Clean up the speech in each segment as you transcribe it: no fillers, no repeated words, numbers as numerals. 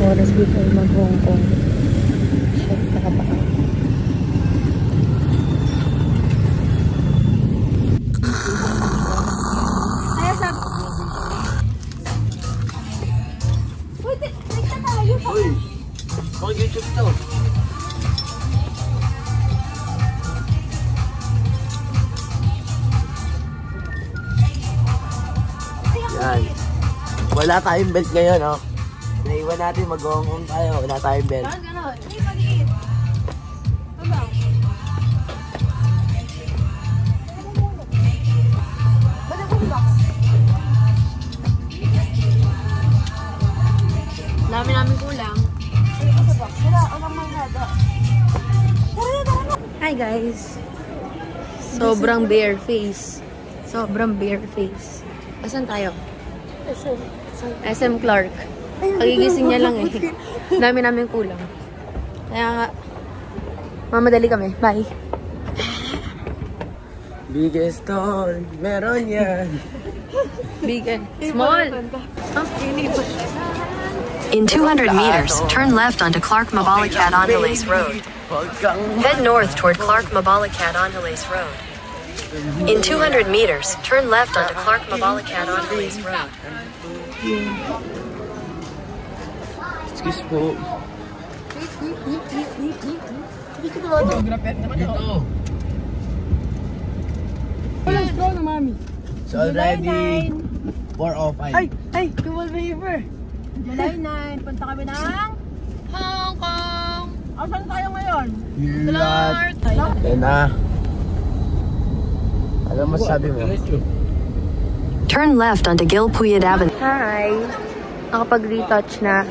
oras before mag-Hong Kong. Shit, nakapaka. Ay, sab. Uy, take na tayo. Uy, bakit YouTube to? Yan. Wala tayong belt ngayon, oh. Naiwan natin, mag-Hong Kong tayo. Wala tayong belt. Parang gano'n. Hindi, mag-iit. Ano? Ba't ang box? Dami namin kulang. Ay, ako sa box. Wala, walang manghada. Hi guys. Sobrang bare face. Sobrang bare face. Asan tayo? SM Clark. Pagigising niya lang eh. Dami namin kulang. Kaya nga, mamadali kami. Bye. Biggest store. Meron yan. Big and small. In 200 meters, turn left onto Clark Mabalacat Angeles Road. Head north toward Clark Mabalacat Angeles Road. In 200 meters, turn left onto Clark Mabalacat Angeles Road. Excuse po. It's already 4:05. Ay! Dual waiver! July 9, punta kami ng Hong Kong! Asan tayo ngayon? Clark! Yan na. Alam mo sabi mo? Turn left onto Gilpuyat Avenue. Hi! Nakapag-retouch na.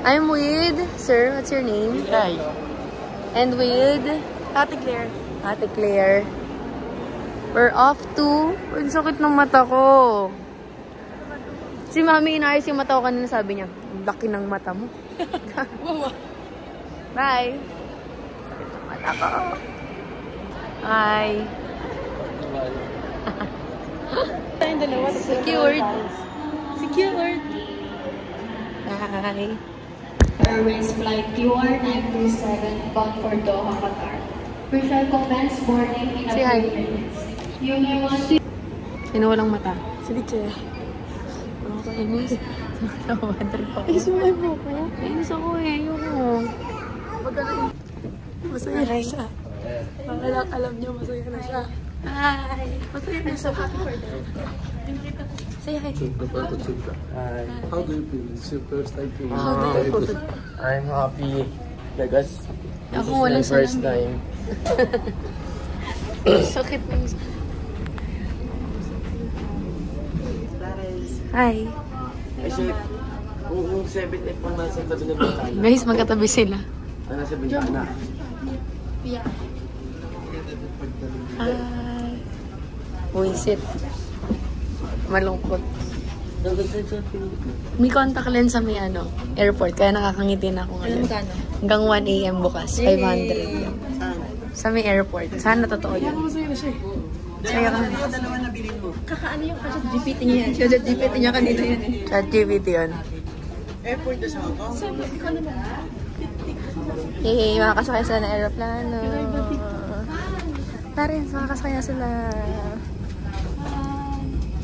I'm with, sir, what's your name? Hi. And with Ate Claire. Ate Claire. We're off to... Ang sakit ng mata ko. Si Mami inayos yung mata ko kanina, sabi niya, ang laki ng mata mo. Bye! Sakit ng mata ko. Hi! Tayong dalawa. Secured! Secured. Hi! Airways Flight QR927 bound for Doha, Qatar. We shall commence boarding in a Say hi. few minutes. You may want to... Sino walang mata? Si Che. Nakakainis. Nakawandar pa ako. Ay, sumay po ko. Kainis ako eh. Ayoko. Masaya na siya. Alam niyo, masaya na siya. Hi! Masaya na siya. Say hi. Hi. How do you feel? It's your first time feeling Very good. I'm happy because this Ako is my walang first salamin. time. Sakit na yung... Hi! Kasi kung 7F ang nasa tabi ng bintana. Guys, magkatabi sila. Ang nasa bintana. Hi! Wisit. Malungkot. May contact lens sa may airport, kaya nakakangiti na ako ngayon. Hanggang 1 AM bukas, 500. Sa may airport. Sana totoo yun. Masaya na siya. Saya ka. Kakaano yung chat GPT niya yan? Chat GPT niya kanina yan eh. Chat GPT yun. Airport na sa Hong Kong? Sabi ko naman. Yay, makakasakay sila ng aeroplano. Tarin, makakasakay na sila.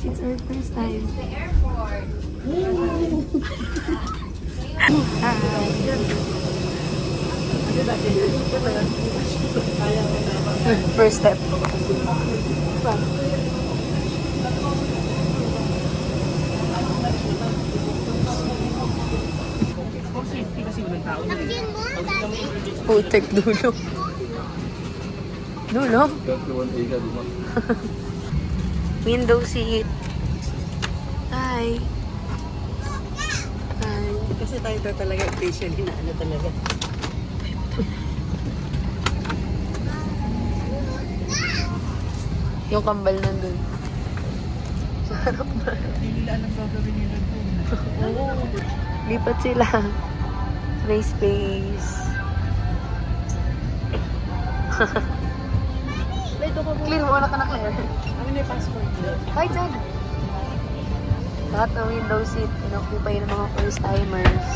It's our first time. First step. Putek dulo. Dulo? 31A ka, di ba? Window seat. Hi. Hi. Kasi tayo talaga officially na ano talaga. Yung kambal nandun. Sarap na. Hindi nila alam gagawin nila ito. Lipat sila. May space. Ito ko Clear mo na ka na, Claire. Ano na yung passport? Right side. Lahat ng window seat, inoccupy ng mga first timers.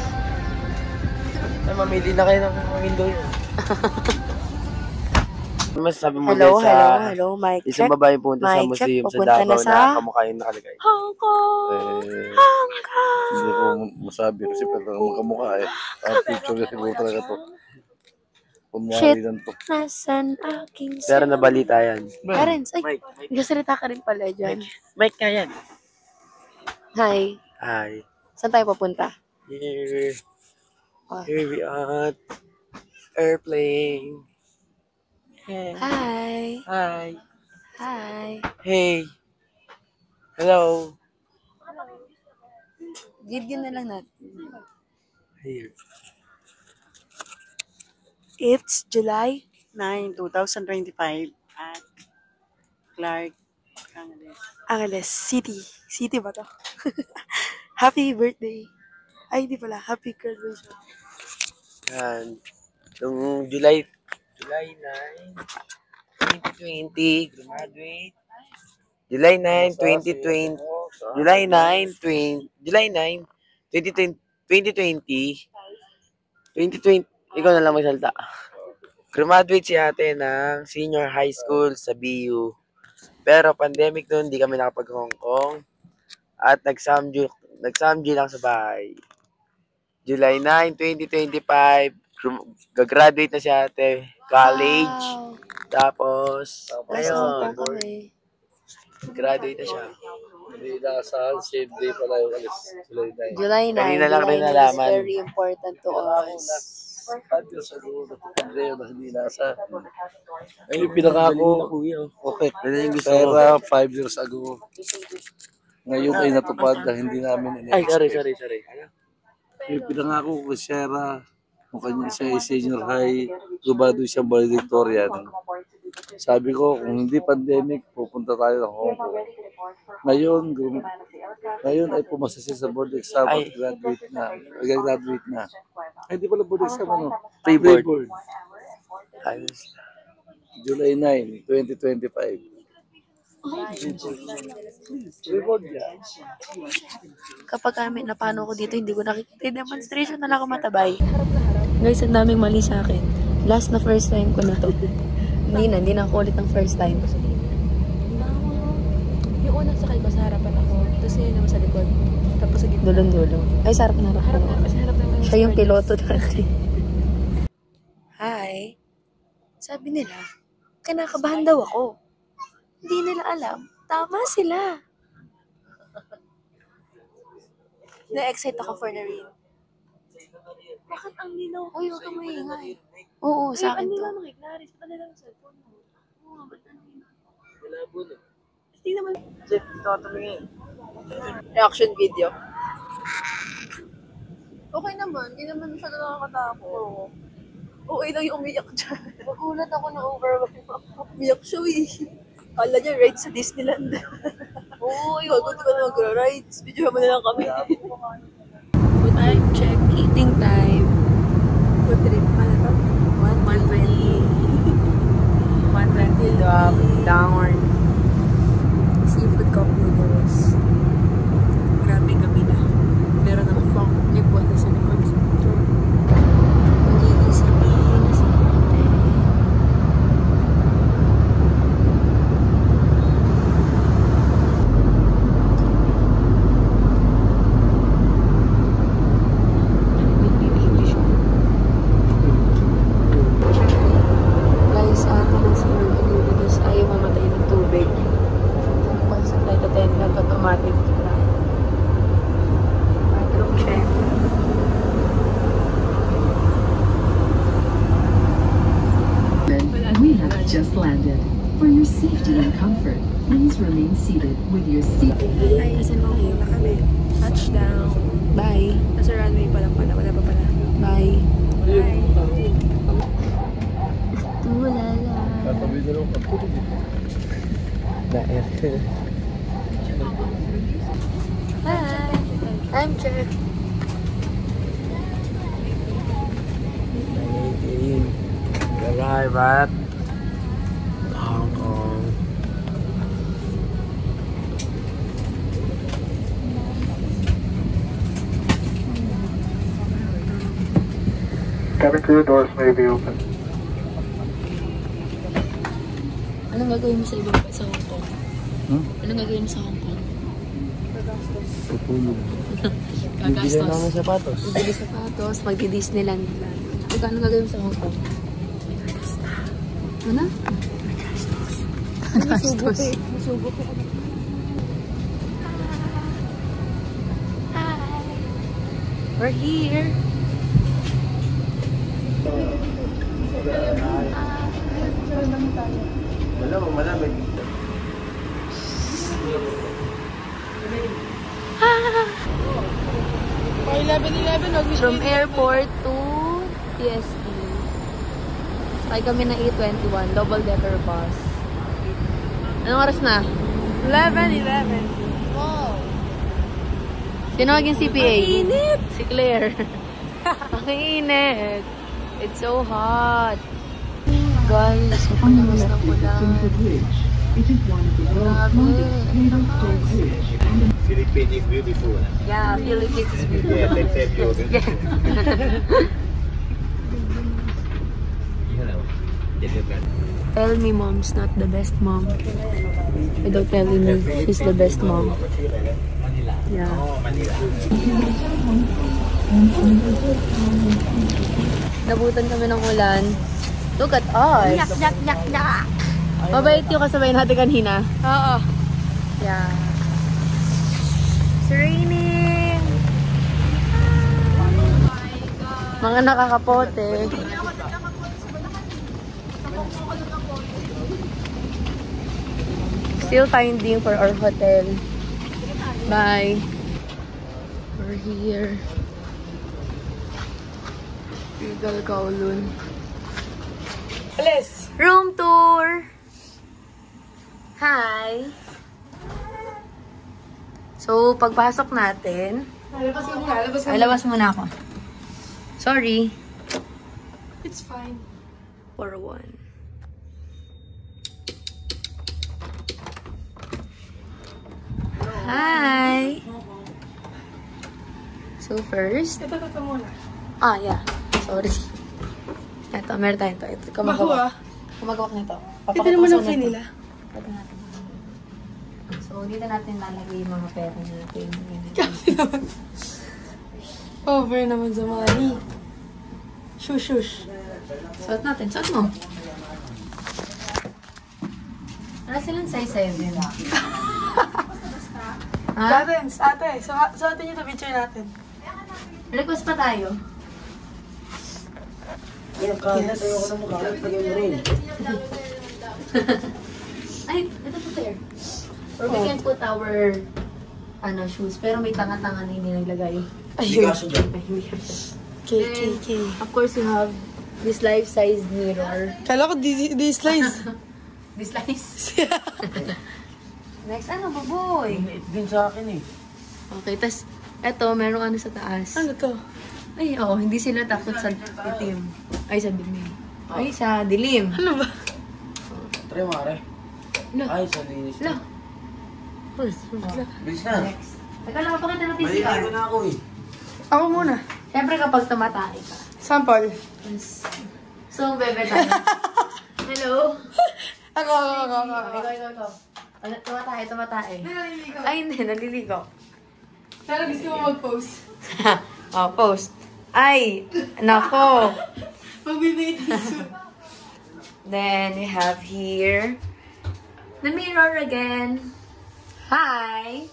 Ay, mamili na kayo ng window yun. Ano masasabi mo Hello, dyan sa hello, mic check. isang babae punta sa Mic check, museum sa pupunta Davao na sa na kamukha yung nakalagay? Hong Kong! Hong Kong! Hindi ko masabi kasi pero magkamukha eh. Ang picture kasi siguro talaga to. Kunwari lang to. Nasaan aking Pero nabalita yan. Parents, ay, nagsasalita ka rin pala dyan. Mike ka yan. Hi, Hi. saan tayo papunta? Here. Oh. Here we are. Airplane. Hey. Hi. Hi. Hi. Hey. Hello. Video na lang natin. Here. It's July 9, 2025 at Clark Angeles City. City ba to? Happy birthday. Ay, hindi pala. Happy graduation. Yan. Noong July 9, 2020, graduate. July 9, 2020. July 9, 2020. Ikaw na lang magsalita. Graduate si ate ng senior high school sa BU. Pero pandemic noon, hindi kami nakapag-Hong Kong. At nag-Samju lang sa bahay. July 9, 2025, gagraduate na si ate. College. Wow. Tapos, Nasa ayun. po kami. Graduate na siya. Hindi nakasahan, same day pala yung alis. July 9. Kanina lang rin July 9 nalaman. is very important to us. 5 years ago, natutugay yun na hindi nasa. Ay, yung pinangako. Okay. Pero 5 years ago. Ngayon ay natupad na hindi namin Ay, in-expect. sorry. Yung pinangako ko si Sarah, kung kanya siya ay senior high, gumado siyang valedictorian. Sabi ko, kung hindi pandemic, pupunta tayo ng Hong Kong. Ngayon ay pumasa siya sa board exam at graduate na. Ay, hindi pala board exam, ano? Pre-board. Ayos. July 9, 2025. Pre-board yan. Kapag kami napano ko dito, hindi ko nakikita yung demonstration na nakamataba. Guys, ang daming mali sa akin. Last na first time ko na to. Hindi na ako ulit ng first time. Yung unang sakay ko sa harapan ako, tapos yun naman sa likod. Tapos sa gitna. Dulong-dulo. Ay, sarap na harap. Harap na, kasi harap naman. Siya yung piloto dati. Hi. Sabi nila, kinakabahan daw ako. Hindi nila alam. Tama sila. Na-excite ako for the real. Bakit ang linaw? Uy, huwag kang maingay. Oo, sa akin to. Ang Clarice, pa nila ang cellphone mo. Oo nga, ba't ang linaw? Malabo na. Hindi naman. Chef, ito tumingin. Reaction video. Okay naman, hindi naman masyado nakakatakot. Okay lang yung umiyak dyan. Nagulat ako na overwhelmed ako. Umiyak siya eh. Kala niya ride sa Disneyland. Oo, Ikaw, kung di ka na magra-rides, video mo na lang kami. Time check, eating time. Food trip pa na to. 120. 120 down. Seafood cup noodles. Grabe kami na. Meron naman pang libuan na sa likod. Magiging sabihin na sa atin. Guys, atin ang smart because ayaw mamatay ng tubig. Once na tayo attendant, automatic na. Bathroom check. We have just landed. For your safety and comfort, please remain seated with your seat. Ay, nasan mo ngayon na kami? Touchdown. Bye. Nasa runway pa lang pala, wala pa pala. Bye. Bye. Tulala. Tatabi na lang ang tulog. Hi. I'm Jeff. Arrive at Hong Kong. Cabin crew doors may be open. Anong gagawin mo sa ibang sa Hong Kong? Anong gagawin mo sa Hong Kong? Tutulog. Bibili na naman sapatos. Bibili sapatos, magdi-Disneyland lang. Ikaw, anong gagawin mo sa Hong Kong? Ano? Nagastos. Masubo ko. We're here. Wala mo, malamig. From airport to PST. Sakay kami na E21, double-decker bus. Anong oras na? 11:11. Wow. Sino maging CPA? Mainit! Si Claire. Ang init. It's so hot. Guys, ang lakas ng ulan. It is one of the world's longest cable stayed bridge. Philippines is beautiful. Yeah, Philippines is beautiful. Yeah, same you. Tell me mom's not the best mom. Without telling me she's the best mom. Yeah. Nabutan kami ng ulan. Look at us. Yak. Mabait yung kasabay natin kanina. Oo. Yeah. It's raining. Mga nakakapote. Still finding for our hotel. Bye. We're here. Regal Kowloon. Alis! Room tour! Hi! So, pagpasok natin... Labas muna ako. Sorry. It's fine. For one. Hi! So, first... Ito muna. Ah, yeah. Sorry. Ito, meron tayo ito. Ito, kumagawak. Kumagawak nito. Ito naman ang vanilla. Ito natin. So, dito natin lalagay yung mga pera natin. Kasi naman. Over naman sa money. Shush. Suot natin. Suot mo. Wala silang size sa'yo din. Ha? Ate. Suotin niyo ito picture natin. Request pa tayo. Ay, ito po sir. Or we can put our shoes. Pero may tanga-tanga na hindi naglagay. Ayun. And, of course, you have this life-size mirror. Kala ko di slice. This size. Next, baboy? Din sa akin eh. Okay, tas, eto, merong sa taas. Ano to? Ay, hindi sila takot sa itim. Ay, sa dilim. Ay, sa dilim. Ano ba? Try mo, are. Ay, sa linis. Lo. Bilis na. Next. Teka lang, pakita natin si Maliligo na ako eh. Ako muna. Siyempre kapag tumatay ka. Sample. Yes. So, bebe tayo. Hello? Ako. Ikaw. Tumatay. Naliligo. Ay, hindi. Naliligo. Pero gusto mo mag-post. Post. Ay, nako. Magbibigay soon. Then, we have here the mirror again. Hi!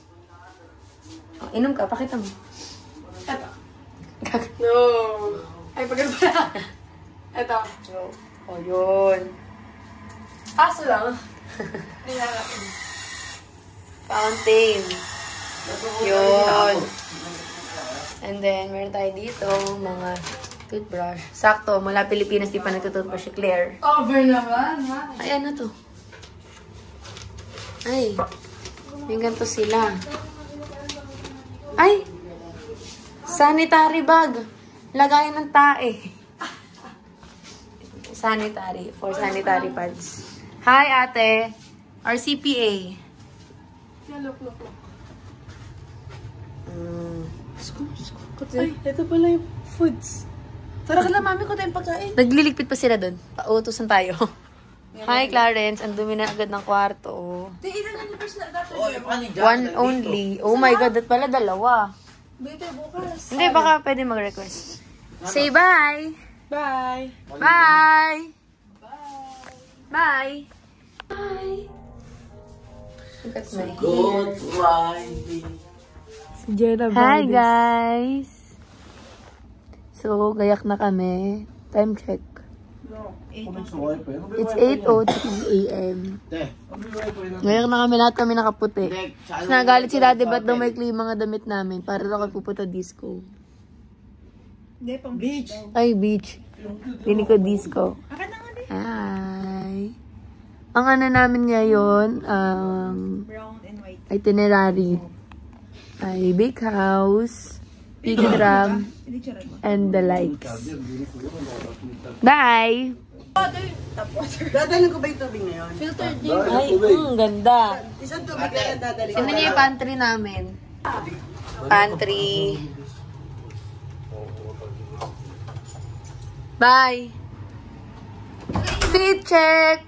Inom ka. Pakita mo. Eto. No. Ay, pagod pala. Eto. Yun. Aso lang. Fountain. Yun. And then, meron tayo dito, mga toothbrush. Sakto, mula Pilipinas, di pa nagtutoothbrush si Claire. Over naman, ha? Ay, ano to? Ay, may ganito sila. Ay! Sanitary bag. Lagayan ng tae. Sanitary, for sanitary pads. Hi, ate. Our CPA. Yeah, look. Ay, ito pala yung foods. Tara ka lang, mami ko tayong pagkain. Nagliligpit pa sila doon. Pautusan tayo. Hi, Clarence. Ang dumi na agad ng kwarto. Di, ilan na yung first na dati. One only. Oh my God, that pala dalawa. Dito, bukas. Hindi, baka pwede mag-request. Say bye! Bye! Bye! Bye! Bye! Good morning. Si Jenna Hi, guys! So, gayak na kami. Time check. It's 8:03 a.m. Ngayon na kami nakaputi. Tapos nagalit si Daddy ba't daw may clean mga damit namin para daw kami pupunta disco. Beach. Ay, beach. Pili ko disco. Hi. Ang ano namin ngayon, Brown and white. itinerary ay bake house, picture and the likes. Bye! Dadalhin ko ba yung tubig na yun? Filtered din. Ay, ganda. Isang tubig na lang dadalhin ko. Sino niya yung pantry namin? Pantry. Bye! Fit check!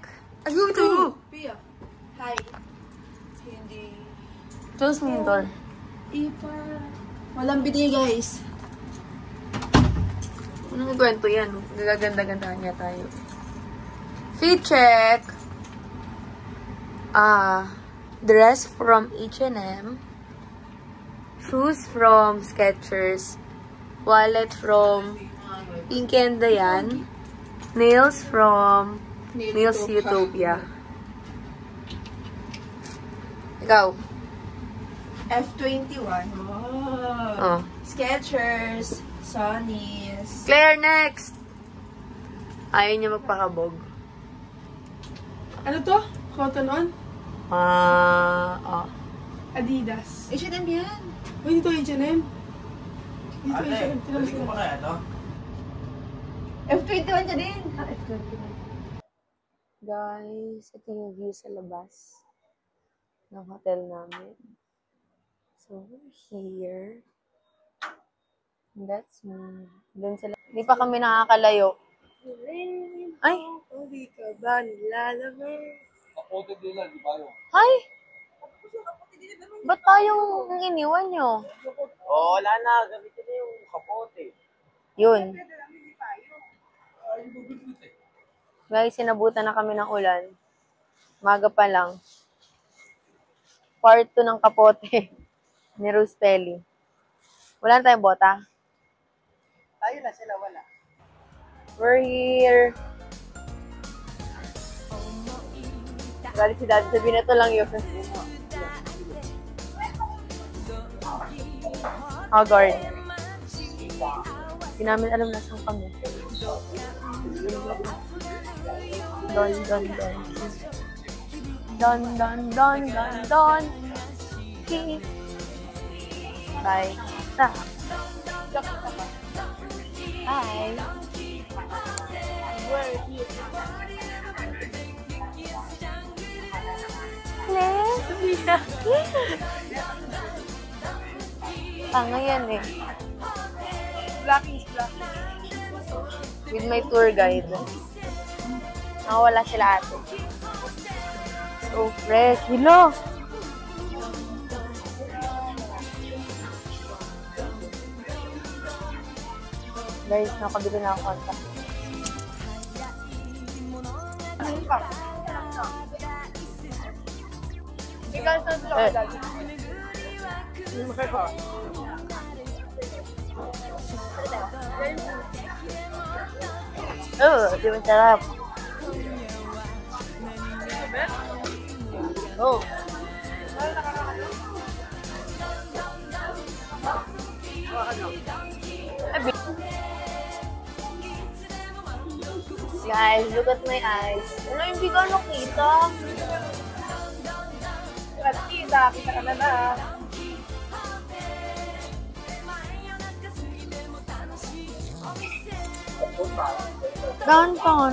Ayun to! Pia. Hi. Hindi. Close mo yung door. Ipa. Walang bidi, guys. Anong kwento yan? Gaganda-gandahan niya tayo. Fit check! Dress from H&M. Shoes from Skechers. Wallet from Pinky and Dayan. Nails from Nails Utopia. Ikaw. F21. Oh. Skechers. Sonny's. Claire, next! Ayaw niya magpakabog. Ano to? Cotton on? Adidas. H&M yan. Uy, dito H&M. Dito H&M. Balik ko pa kaya to? F21 ka din. F21. Guys, ito yung view sa labas ng hotel namin. So, we're here. And that's me. Doon sila. Hindi pa kami nakakalayo. Ay! Hindi ka ba nilalamig? Kapote din lang, di ba yun? Hi! Ba't tayong iniwan nyo? Oh, wala na. Gamitin na yung kapote. Yun. Guys, sinabutan na kami ng ulan. Maga pa lang. Part 2 ng kapote ni Rose Pelly. Wala na tayong bota? Tayo na sila, wala. We're here. Galit si Daddy. Sabi na to lang yun. Haggard. Hindi namin alam na saan kami. Don, don, don. Don, don, don, don, don. Bye. Hi. Tanga yan eh. Blackies, black. With my tour guide. Nakawala sila ate. So fresh. Hello! Guys, nakabili na ako contact. Ikaw saan sila ka dati? Oh, di masarap. Oh. Guys, look at my eyes. Ano, hindi ka nakita? Kita ka na na. Downtown.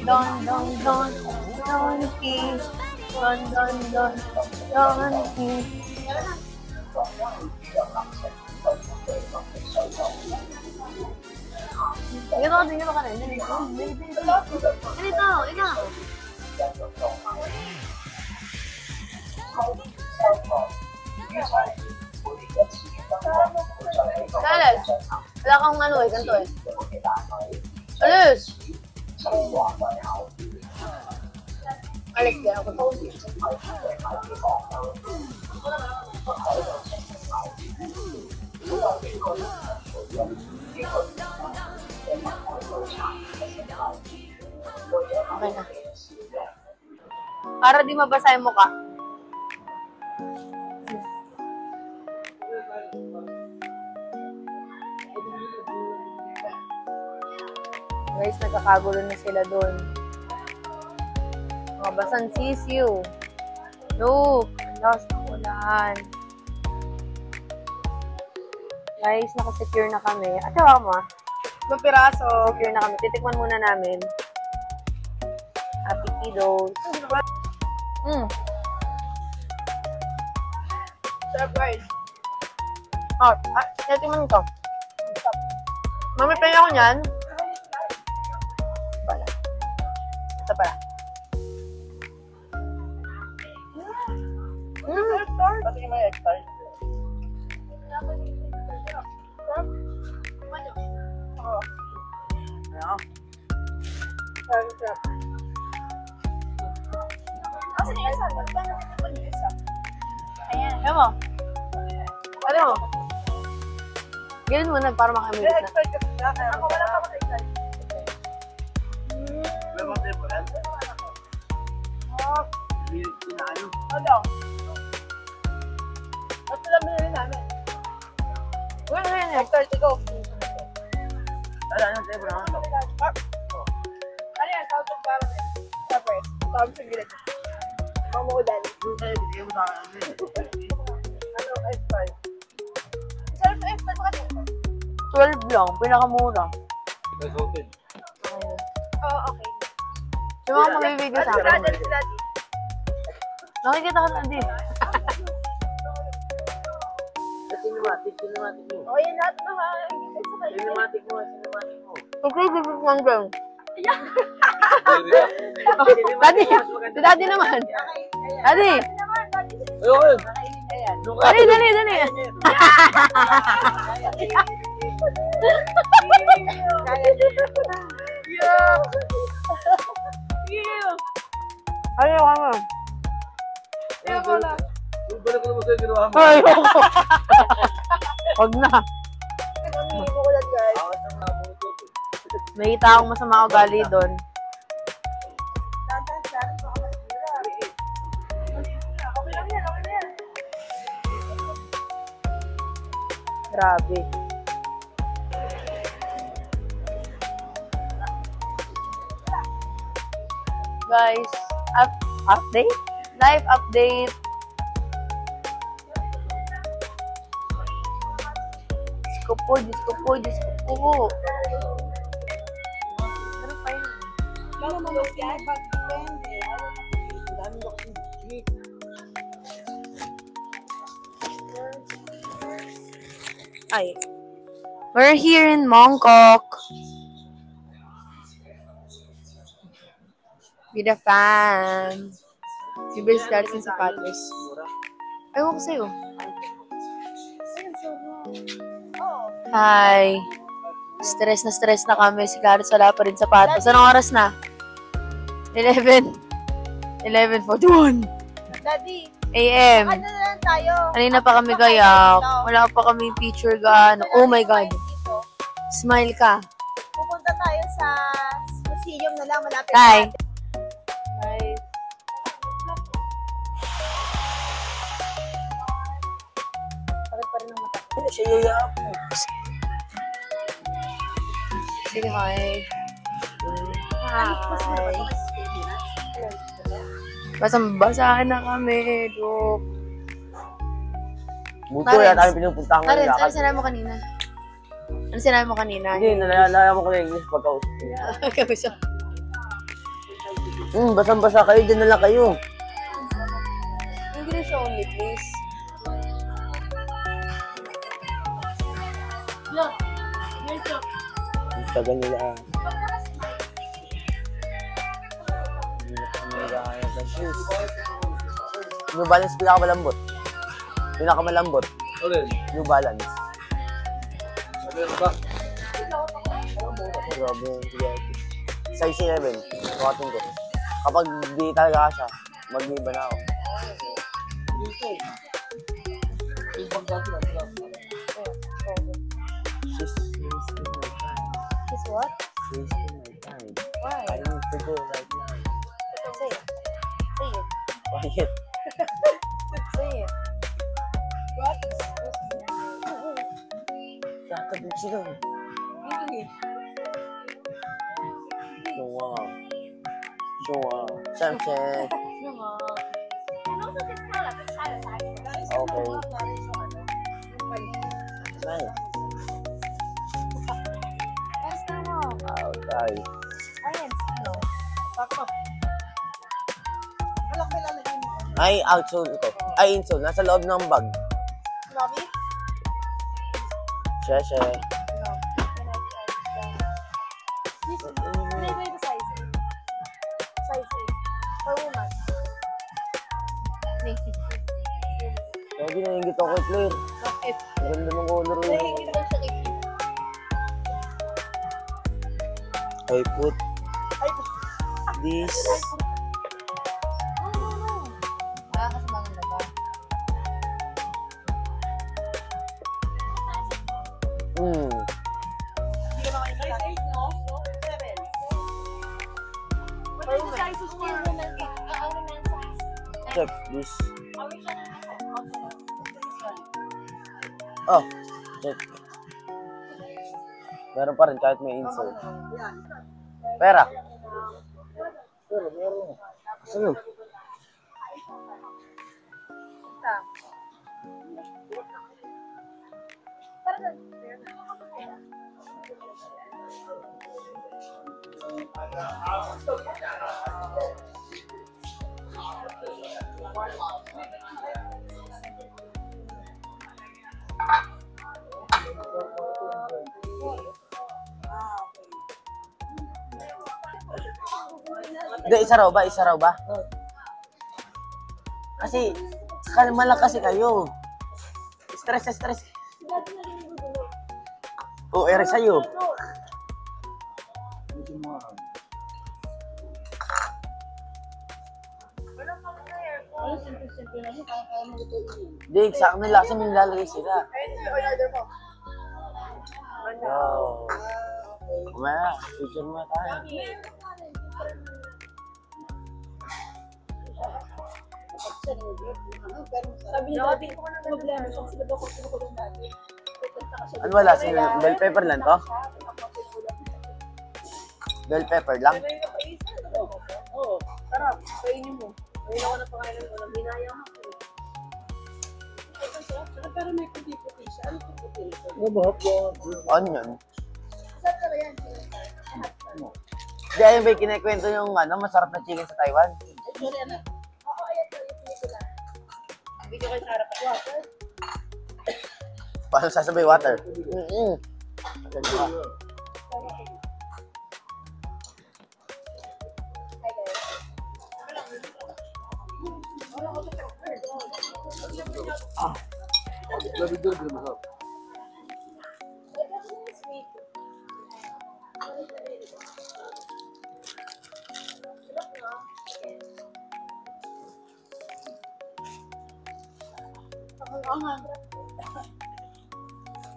Don, don, don. Donkey. Don, don, don. Donkey. Ganito ka na. Ganito, ikaw. Alis! Wala kang ano eh, ganito eh. Alis! Alis, kaya ako to. Okay na. Para di mabasa yung mukha. Guys, nagkakagulo na sila doon. Mga basan sisiw. Look, ang lakas ng ulan. Guys, nakasecure na kami. At saka mo, Ibang piraso. secure na kami. Titikman muna namin. Happy kiddos. Surprise. Titikman ko. Mami, pengen ako niyan. Pala. Ito pala. Pati may extra. Ayan mo. Ano mo? Ganun muna para makamit na. Ako wala pa ako sa extra. Ano? At sila binili namin. Wala na yan. Extra, go. Ano tayo bro? Ano yan? South of Caramel. Surprise. Sabi sa gilid. Mamuulan. Ano? Extra. Self extra ba kasi? 12 lang. Pinakamura. Oo, okay. Yung mga magbibigay sa akin. Si Daddy. Nakikita ka na din. Cinematic mo. Oh, yan lahat na ha. Cinematic mo. Okay, bibig lang din. Daddy! Si Daddy naman. Daddy! Ayun! Dali! Ayaw ka nga. Balik ko naman sa'yo ginawa mo. Ayoko. Huwag na. May kita akong masama ugali doon. Grabe. Guys, update? Live update. Diyos ko po. Ano pa yun? Lalo mo mas yan? Depende. Ay. We're here in Mongkok. With a fan. Bibili si Darius ng sapatos. Ayaw ko sa'yo. Hi. Stress na kami. Si Karis wala pa rin sapatos. Anong oras na? 11:41 Daddy, a.m. ano na lang tayo? Kanina pa kami gayak. Wala pa kami picture gaano. Oh my God. Smile ka. Pupunta tayo sa museum na lang malapit. Hi. Hi. Bakit pa rin ang mata? Siya yayap mo. Sige, hi. Hi. Basang-basahan na kami, Dok. Buto yan, tayo pinupunta ko Karen, ng ano sinabi mo kanina? Ano sinabi mo kanina? Hindi, nalala mo ko na English pagkausap. Kausap. Basang-basa kayo, dyan na lang kayo. English only, please. Ang tagal nila. New Balance pinakamalambot. Pinakamalambot. Alin? New Balance. Meron ba? Grabe yung size 11. Sukatin ko. Kapag di talaga siya, mag-iba na ako. She's what? She's in my time. Why? I need to go right now. Say it. Say it. Bakit? Say it. What? Kakabit sila. Wow. Wow. Samsung. Okay. Nice. Okay. Ay, outsole ito. Ay, insole. Nasa loob ng bag. Lobby? Sheshe. Lagi naingit ako kay Claire. Bakit? Ang ganda ng color niya. I put this. Check this. Oh, check. Meron pa rin kahit may insole. Pera. Meron. Saan? Hindi, isa raw ba? Kasi, kalma lang kasi kayo. Stress. O, ere sa'yo. Hindi, sa akin lang sa nilalagay sila. Wow. Kumaya, picture mo tayo. Ano wala? Bell pepper lang to? Bell pepper lang? Oo. Sarap. Kainin mo. Ngayon ako na pangalan ko. Binayang ako. Pero may puti-puti siya. Ano puti? Onion. Hindi, ayun ba yung kinikwento yung masarap na chicken sa Taiwan? Sorry, anak. Oo, ayan. Video kayo sa harap. Water. Paano sasabay water?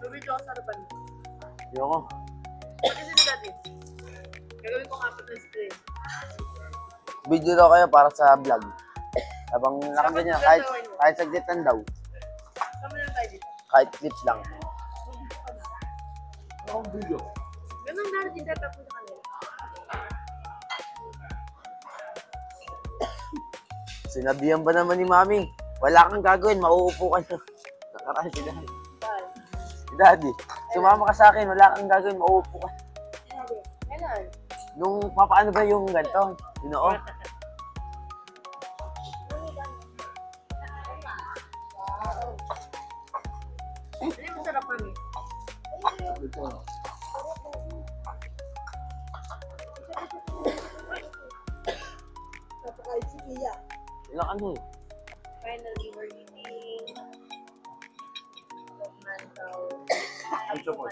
Video ako sa harapan. Ayoko. Kasi si Daddy. Gagawin ko nga na screen. Video daw kayo para sa vlog. Habang nakaganyan, kahit saglit lang daw. Sama lang tayo dito. Kahit clips lang. Ganun na rin data po sa kanila. Sinabihan ba naman ni Mami? Wala kang gagawin, mauupo ka na. Nakaraan si Daddy. Si Daddy, sumama ka sa akin, wala kang gagawin, mauupo ka. Kailan? Nung papaano ba yung ganito? Ginoo? Hindi mo sarap kami. Ito. Napakain si Kia. Ilang ano eh. Finally, we're eating mantaw. Ito po.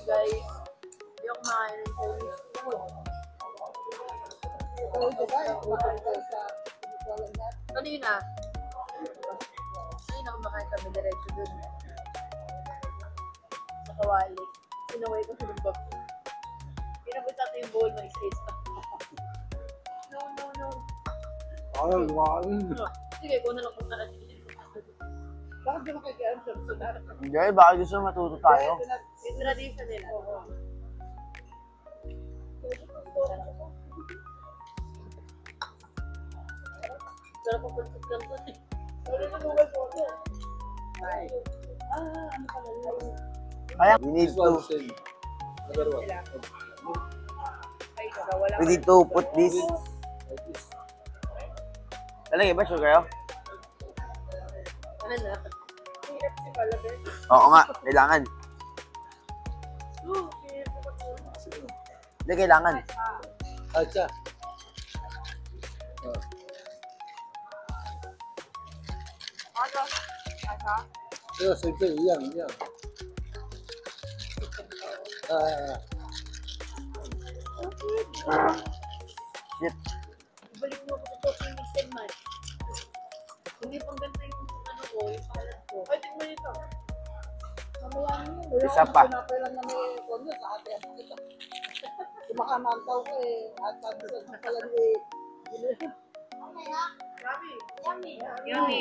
Guys, hindi ako makain ng Chinese food. Kanina kumakain kami diretso dun. Sa Kawali. Sinaway ko sa lumbag. Pinabot natin yung bowl ng space. No. Ayaw, lumakan. Sige, kung na lang kung natin. Bakit di makikialam sa sunod? Hindi, baka gusto matuto tayo. Yung tradition nila. Sarap ang pansip lang po. Ano pala yun? Kaya, we need to, we need to put this. Talagay ba sugar yun? Ano na? Oo nga, kailangan. Hindi, kailangan. Acha. Ito, sige, iyan. Shit. Ibalik mo ako sa talking mixed man. Hindi pang ganda yung ano ko, yung palat ko. Ay, tingnan nito. Mamaya nyo. Isa pa. Pinapay lang namin yung kondo sa ate. Kumakamantaw ko eh. At sabi sa pala ni Yummy.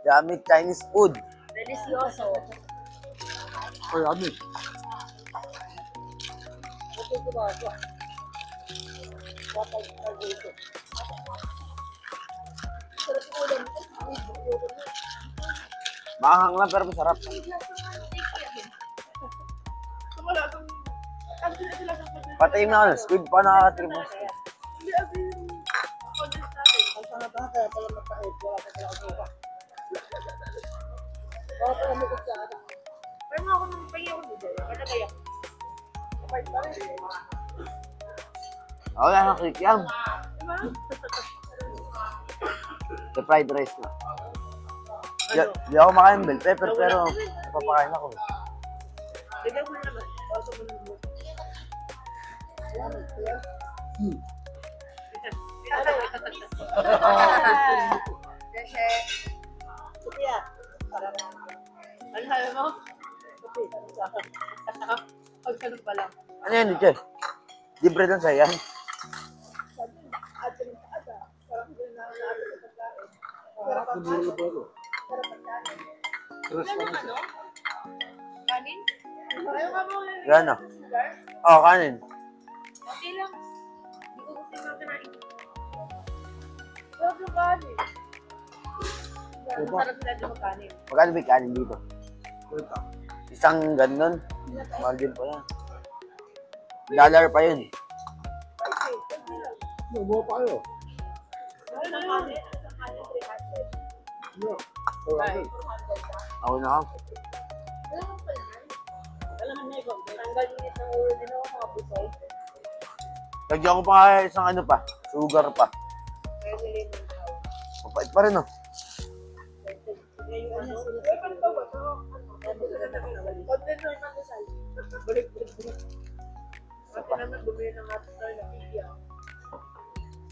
Yummy Chinese food. Delicioso. Ay, amin. Ito ko ba ito? Dapat ito. Sarap ko lang. Mahang lang pero masarap. Patay na ako. Squid pa nakakatrip mo. Ang sana kaya pala magkait. Wala ka pala ako ba? Wala pala mo sa akin. Pero nga ako nang pahingi ako dito. Wala kaya. Kapag pa rin. Ako yan, nakik yan. The fried rice na. Di ako makain bell pepper pero napapakain ako. Bigyan mo naman. Bago mo naman. Kasi, Sophia, para na. ano sabi mo? Pagsanong pa lang. Ano yan, Che? Libre lang sa yan. Siguro ba ito? Crush pa Ano? siya. Kanin? Ayaw nga mo. Yan o. Oo, kanin. Okay lang. Hindi ko gusto yung mga kinain. Sarap yung kanin. Masarap sila din yung kanin. Magkano ba yung kanin dito? Isang ganun. Mahal din pa yan. Dollar pa yun. Nabuha pa kayo. Ano na yun? Isang kanin, 300. Ako na ako. Alam mo pala yan? Alam mo na ikaw. Tanggal ulit ng ulo din ako mga busoy. Lagyan ko pa kaya isang ano pa. Sugar pa. Kaya nilin ng tao. Mapait pa rin o. Content na yung mandasal. Balik. Kasi naman bumili ng ating star na media.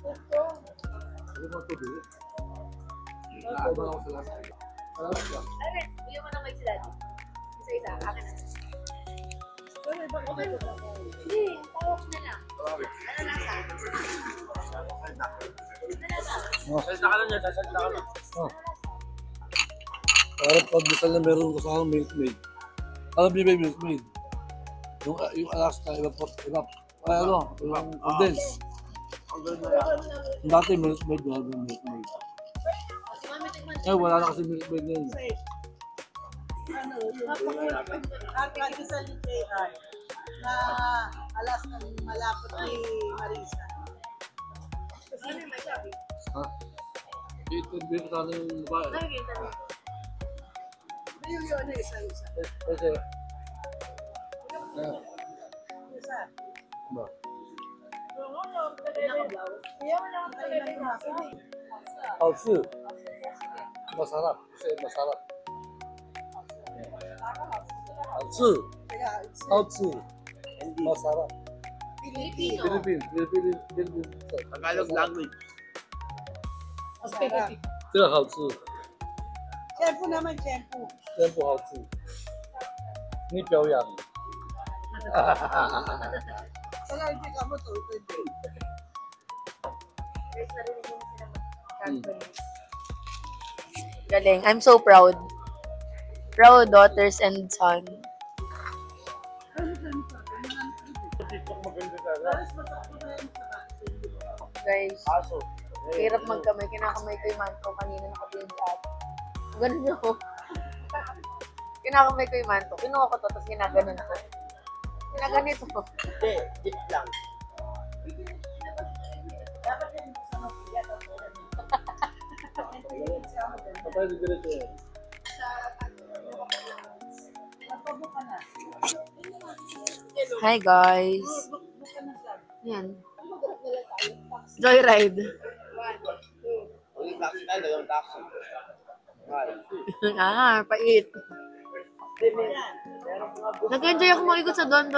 Ito. Ano ba ito, Billy? Naaba ako sa last time. Alam mo ba? Ay, bigyan mo na kay sila. Isa-isa. Akin na. Hindi, tawag na lang. Ano lasa? Salta ka lang yan. Salta ka lang. Parang pagdasal na meron ko sa aking milkmaid. Alam niyo ba yung milkmaid? Yung Alaska, iba, ano, yung condense. Dati milk maid, wala yung milk maid. Wala na kasi milk maid ngayon. Lagi sa LJR na Alaska malapit ni Marisa. Kasi may sabi. Ha? Ito tayo yung babae. Nakikita niyo. Yung isa-isa. Kasi, Isa. ba? Hausu. Masarap. Kasi masarap. Hausu. Masarap. Philippine. Tagalog language. Ito hausu. Shampoo naman, shampoo. Shampoo hausu. Ni Pyongyang. Sa LJ ka mo to, Galing. I'm so proud. Proud daughters and son. Guys, hirap magkamay. Kinakamay ko yung manto. Kanina nakatingin sa atin. Ganun nyo. Kinakamay ko yung manto. Kinuha ko to, tapos ginaganon ako. Ginaganito ko. Hindi, dip lang. Hi guys. Yan. Joyride. Ulit taxi tayo, yung taxi. Pait. Nag-enjoy ako makikot sa don.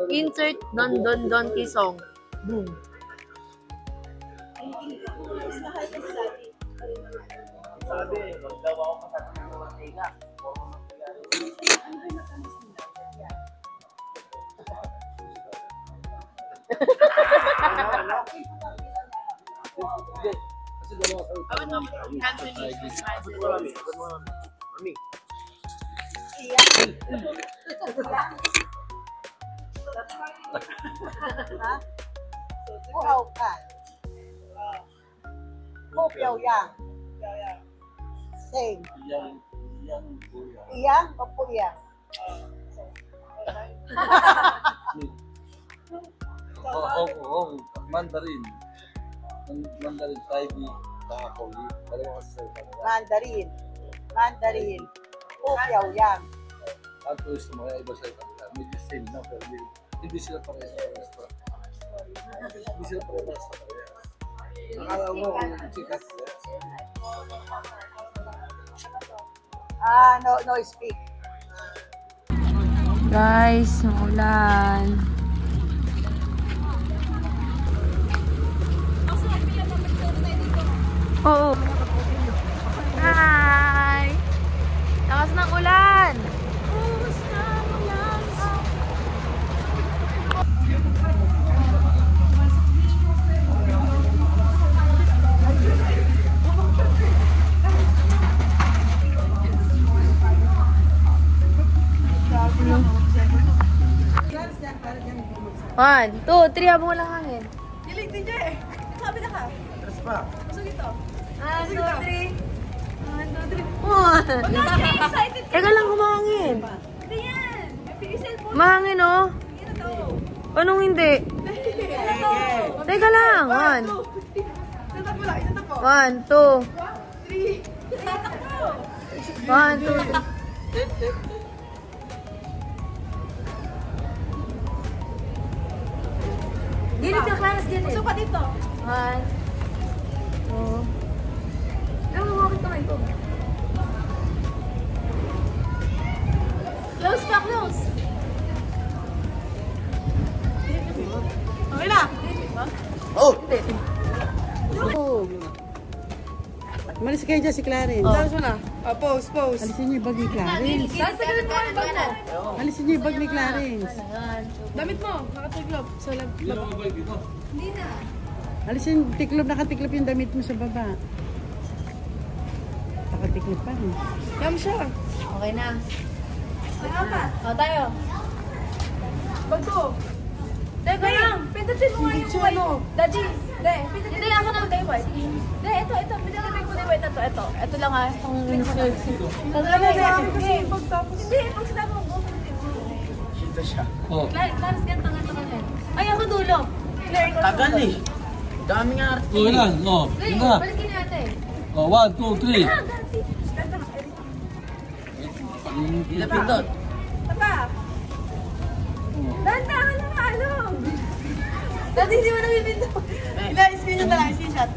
Insert don kisong. Boom. Sabi, magdawa ako kasama ng mga tiga. Uhaw ka. Pyongyang. Same. Iyang o Puyang? Mandarin. Mandarin, Taigi, Kakoli. Dalawa kasi sa kanila. Mandarin. Pyongyang. Ang tourist ng mga iba sa kanila. Medyo same na, pero hindi sila parehas sa restaurant. Hindi sila parehas sa parehas. Nakala mo kung chikas. No speak. Guys, umulan. Oo. Hi! Lakas ng ulan! One, two, three, habang walang hangin. Dilig, DJ! Sabi na ka. Tres pa. Masog ito. 1, 2, 3. 1, 2, 3. 1. Excited ka. Teka lang, kumahangin. Hindi yan. Pisil po. Mahangin, oh. Hindi na to. Anong hindi? Teka lang. 1. Itatap mo lang, itatap mo. 1, 2. 1, 2, 3. Gilid ka, Claras, gilid. Pasok pa dito. 1, 2. Ano, mawakit kamay ko. Close pa, close. Okay na. Oh! Malis kayo dyan si Clarence. Tapos mo na. Pose. Alisin niyo yung bag ni Clarence. Tapos tagalan mo yung bag mo. Alisin niyo yung bag ni Clarence. Damit mo. Nakatiglop. Sa lab. Hindi na. Alisin, nakatiklob yung damit mo sa baba. Pikit pa rin. Yum siya. Okay na. O, tayo. Bago. Teka lang. Pindutin mo nga yung white. Daddy. Pindutin mo ako ng day white. Ito. Pindutin ko day white na to. Ito lang ha. Ang Hindi. Pag sinabi mo, pindutin mo. Shit na siya. Oh. Claros, ganito ka. Ay, ako dulo. Tagal eh. Dami nga arte. Oh, yan. Oh, yun na. Balikin natin. Oh, 1, 2, 3. Hindi na pindot. Tapa. Dandahan na ano. Dati hindi mo nabibinto. Screenshot na lang, screenshot.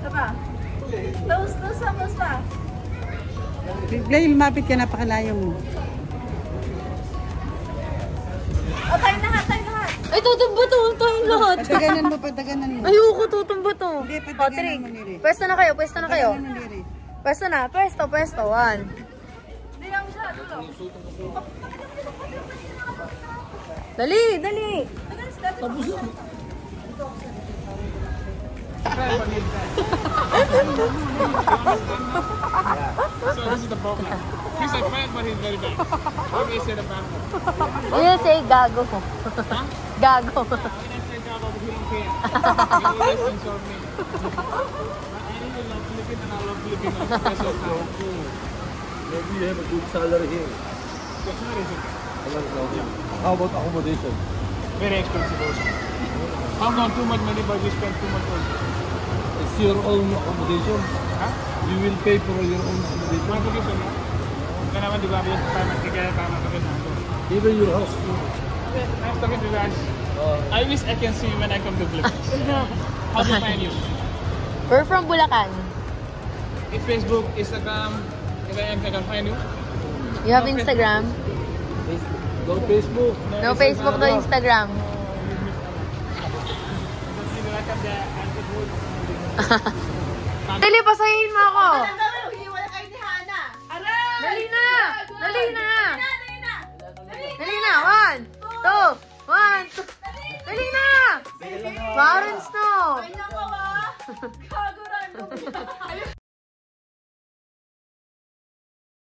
Tapa. Close pa. Bigla lumapit ka, napakalayo mo. O, tayo lahat. Ay, tutumbo to. Tayong lahat. Padaganan mo. Ayoko, tutumbo to. Hindi, O, padaganan 3. mo, Niri. Pwesto na kayo. Padaganan mo, Niri. Pwesto. 1. Hindi lang siya, dulo. Dali. Tapos na. So this is the problem. He's a fan, but he's very bad. What may say the bad one? You say gago. Gago. When I say job, he don't care. He always insult me. I really love Philippines and I love Filipinos. That's so cool. Maybe you have a good salary here. That's not easy. How about accommodation? Very expensive also. Found on too much money, but we spend too much also. It's your own accommodation. Huh? You will pay for your own accommodation. Mga tulis ano? Ika naman di ba yung tama tulis na ako. Even your house too. Nice talking to you guys. I wish I can see you when I come to Philippines. How to find you? We're from Bulacan. In Facebook, Instagram, if I can find you. You have Instagram? No Facebook. No Facebook, no Instagram. Dali, pasahin mo ako. Dali na. 1, 2. Dali na. Marons